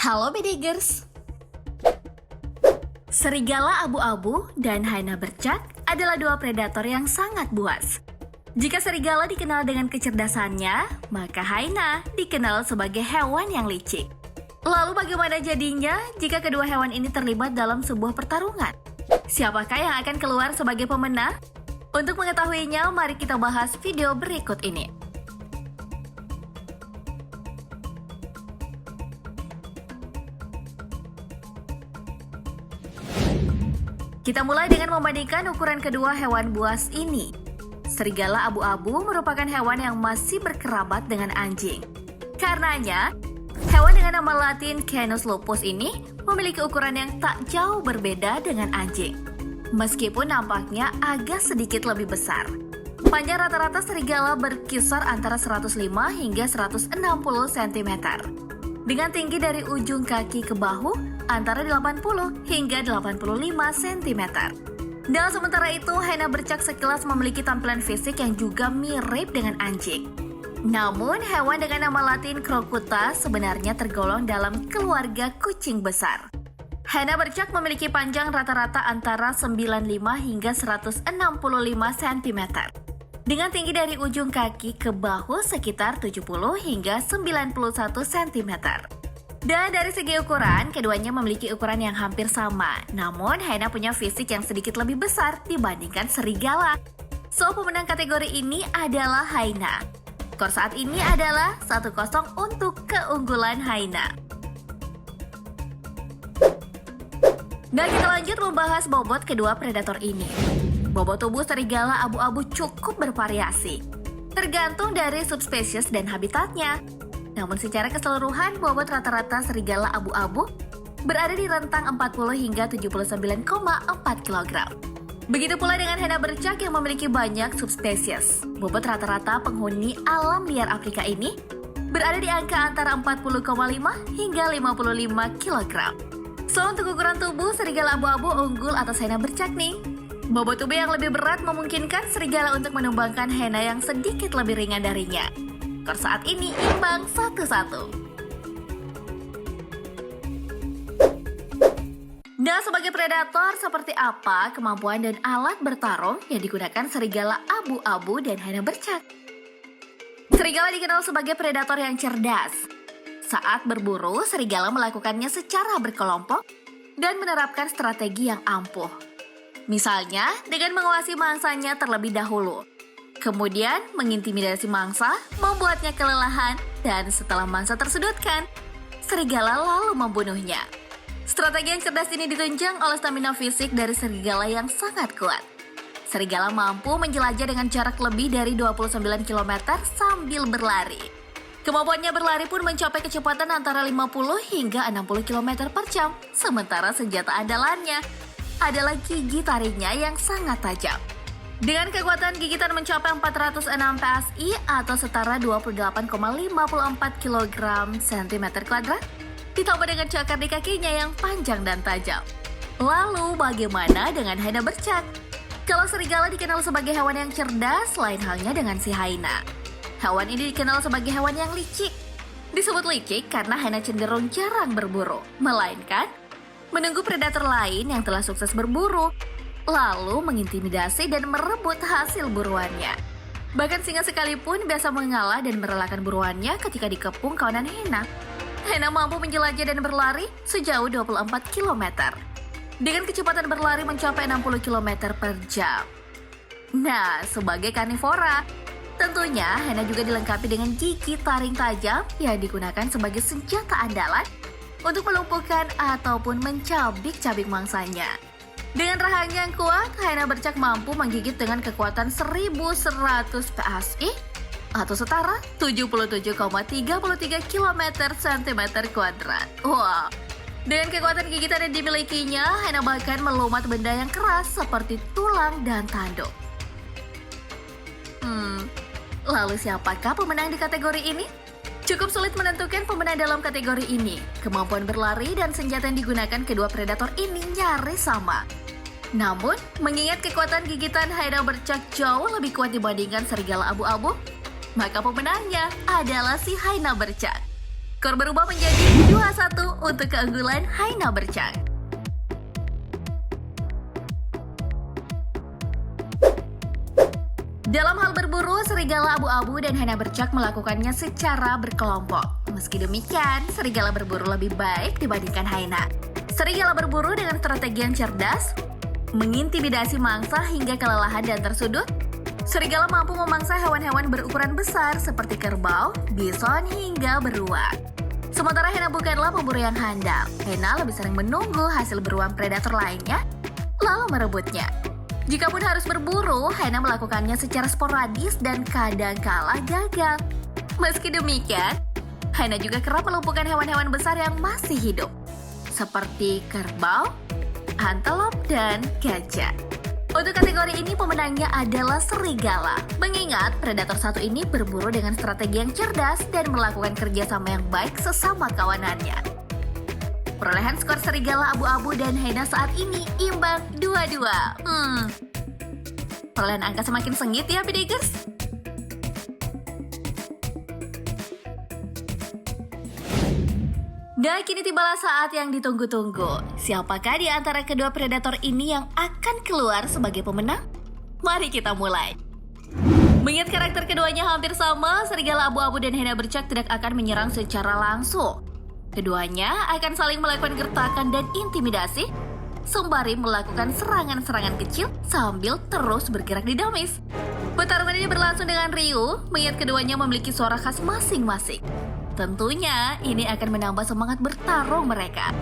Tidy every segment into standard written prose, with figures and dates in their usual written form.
Halo Bedigers. Serigala abu-abu dan hyena bercak adalah dua predator yang sangat buas. Jika serigala dikenal dengan kecerdasannya, maka hyena dikenal sebagai hewan yang licik. Lalu bagaimana jadinya jika kedua hewan ini terlibat dalam sebuah pertarungan? Siapakah yang akan keluar sebagai pemenang? Untuk mengetahuinya, mari kita bahas video berikut ini. Kita mulai dengan membandingkan ukuran kedua hewan buas ini. Serigala abu-abu merupakan hewan yang masih berkerabat dengan anjing. Karenanya, hewan dengan nama latin Canis lupus ini memiliki ukuran yang tak jauh berbeda dengan anjing. Meskipun nampaknya agak sedikit lebih besar. Panjang rata-rata serigala berkisar antara 105 hingga 160 cm. Dengan tinggi dari ujung kaki ke bahu antara 80 hingga 85 cm. Dan sementara itu, hyena bercak sekilas memiliki tampilan fisik yang juga mirip dengan anjing. Namun, hewan dengan nama latin Crocuta sebenarnya tergolong dalam keluarga kucing besar. Hyena bercak memiliki panjang rata-rata antara 95 hingga 165 cm. Dengan tinggi dari ujung kaki ke bahu sekitar 70 hingga 91 cm. Dan dari segi ukuran, keduanya memiliki ukuran yang hampir sama. Namun, hyena punya fisik yang sedikit lebih besar dibandingkan serigala. So, pemenang kategori ini adalah hyena. Skor saat ini adalah 1-0 untuk keunggulan hyena. Dan kita lanjut membahas bobot kedua predator ini. Bobot tubuh serigala abu-abu cukup bervariasi, tergantung dari subspesies dan habitatnya. Namun secara keseluruhan, bobot rata-rata serigala abu-abu berada di rentang 40 hingga 79,4 kg. Begitu pula dengan hyena bercak yang memiliki banyak subspesies. Bobot rata-rata penghuni alam liar Afrika ini berada di angka antara 40,5 hingga 55 kg. So, untuk ukuran tubuh, serigala abu-abu unggul atas hyena bercak nih. Bobot tubuh yang lebih berat memungkinkan serigala untuk menumbangkan hyena yang sedikit lebih ringan darinya. Skor saat ini imbang 1-1. Dan sebagai predator, seperti apa kemampuan dan alat bertarung yang digunakan serigala abu-abu dan hyena bercak? Serigala dikenal sebagai predator yang cerdas. Saat berburu, serigala melakukannya secara berkelompok dan menerapkan strategi yang ampuh. Misalnya, dengan menguasai mangsanya terlebih dahulu. Kemudian, mengintimidasi mangsa, membuatnya kelelahan, dan setelah mangsa tersudutkan, serigala lalu membunuhnya. Strategi yang cerdas ini ditunjang oleh stamina fisik dari serigala yang sangat kuat. Serigala mampu menjelajah dengan jarak lebih dari 29 km sambil berlari. Kemampuannya berlari pun mencapai kecepatan antara 50 hingga 60 km per jam, sementara senjata andalannya adalah gigi taringnya yang sangat tajam. Dengan kekuatan gigitan mencapai 406 PSI atau setara 28,54 kg cm², ditambah dengan cakar di kakinya yang panjang dan tajam. Lalu bagaimana dengan hyena bercak? Kalau serigala dikenal sebagai hewan yang cerdas, lain halnya dengan si hyena. Hewan ini dikenal sebagai hewan yang licik. Disebut licik karena hyena cenderung jarang berburu, melainkan menunggu predator lain yang telah sukses berburu, lalu mengintimidasi dan merebut hasil buruannya. Bahkan singa sekalipun biasa mengalah dan merelakan buruannya ketika dikepung kawanan hyena. Hyena mampu menjelajah dan berlari sejauh 24 km. Dengan kecepatan berlari mencapai 60 km per jam. Nah, sebagai karnivora, tentunya hyena juga dilengkapi dengan gigi taring tajam yang digunakan sebagai senjata andalan untuk melumpuhkan ataupun mencabik-cabik mangsanya. Dengan rahangnya yang kuat, hyena bercak mampu menggigit dengan kekuatan 1100 PSI atau setara 77,33 km/cm². Wow! Dengan kekuatan gigitan yang dimilikinya, hyena bahkan melumat benda yang keras seperti tulang dan tanduk. Lalu siapakah pemenang di kategori ini? Cukup sulit menentukan pemenang dalam kategori ini. Kemampuan berlari dan senjata yang digunakan kedua predator ini nyaris sama. Namun, mengingat kekuatan gigitan hyena bercak jauh lebih kuat dibandingkan serigala abu-abu, maka pemenangnya adalah si hyena bercak. Skor berubah menjadi 2-1 untuk keunggulan Haina Bercak. Dalam hal berburu, serigala abu-abu dan Haina Bercak melakukannya secara berkelompok. Meski demikian, serigala berburu lebih baik dibandingkan Haina. Serigala berburu dengan strategi yang cerdas, mengintimidasi mangsa hingga kelelahan dan tersudut. Serigala mampu memangsa hewan-hewan berukuran besar seperti kerbau, bison, hingga beruang. Sementara Haina bukanlah pemburu yang handal. Haina lebih sering menunggu hasil beruang predator lainnya, lalu merebutnya. Jikapun harus berburu, Haina melakukannya secara sporadis dan kadang-kala gagal. Meski demikian, Haina juga kerap melumpuhkan hewan-hewan besar yang masih hidup, seperti kerbau, antelop, dan gajah. Untuk kategori ini pemenangnya adalah serigala. Mengingat predator satu ini berburu dengan strategi yang cerdas dan melakukan kerjasama yang baik sesama kawanannya. Perolehan skor serigala abu-abu dan Haina saat ini imbang 2-2. Perolehan angka semakin sengit ya, Pidegers. Nah, kini tibalah saat yang ditunggu-tunggu. Siapakah di antara kedua predator ini yang akan keluar sebagai pemenang? Mari kita mulai. Mengingat karakter keduanya hampir sama, serigala abu-abu dan Haina Bercak tidak akan menyerang secara langsung. Keduanya akan saling melakukan gertakan dan intimidasi, sembari melakukan serangan-serangan kecil sambil terus bergerak dinamis. Pertarungan ini berlangsung dengan riuh, mengingat keduanya memiliki suara khas masing-masing. Tentunya ini akan menambah semangat bertarung mereka.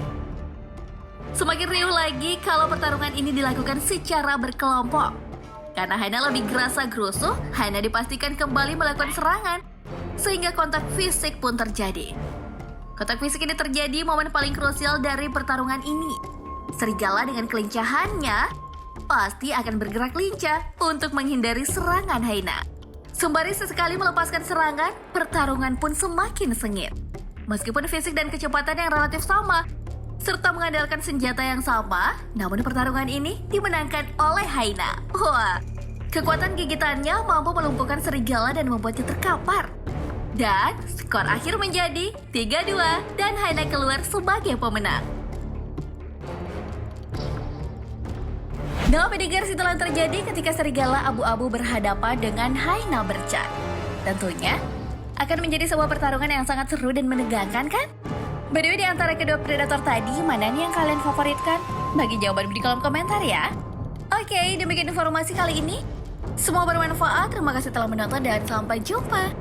Semakin riuh lagi kalau pertarungan ini dilakukan secara berkelompok. Karena Haina lebih gerasa-gerusu, Haina dipastikan kembali melakukan serangan, sehingga kontak fisik pun terjadi. Kontak fisik ini terjadi momen paling krusial dari pertarungan ini. Serigala dengan kelincahannya pasti akan bergerak lincah untuk menghindari serangan Haina. Sembari sesekali melepaskan serangan, pertarungan pun semakin sengit. Meskipun fisik dan kecepatan yang relatif sama, serta mengandalkan senjata yang sama, namun pertarungan ini dimenangkan oleh Haina. Wah, kekuatan gigitannya mampu melumpuhkan serigala dan membuatnya terkapar. Dan skor akhir menjadi 3-2 dan Haina keluar sebagai pemenang. Nah, Pidegers, itulah yang terjadi ketika serigala abu-abu berhadapan dengan Haina Bercak. Tentunya akan menjadi sebuah pertarungan yang sangat seru dan menegangkan, kan? By the way, di antara kedua predator tadi, mana nih yang kalian favoritkan? Bagi jawaban di kolom komentar ya. Oke, demikian informasi kali ini. Semoga bermanfaat. Terima kasih telah menonton dan sampai jumpa.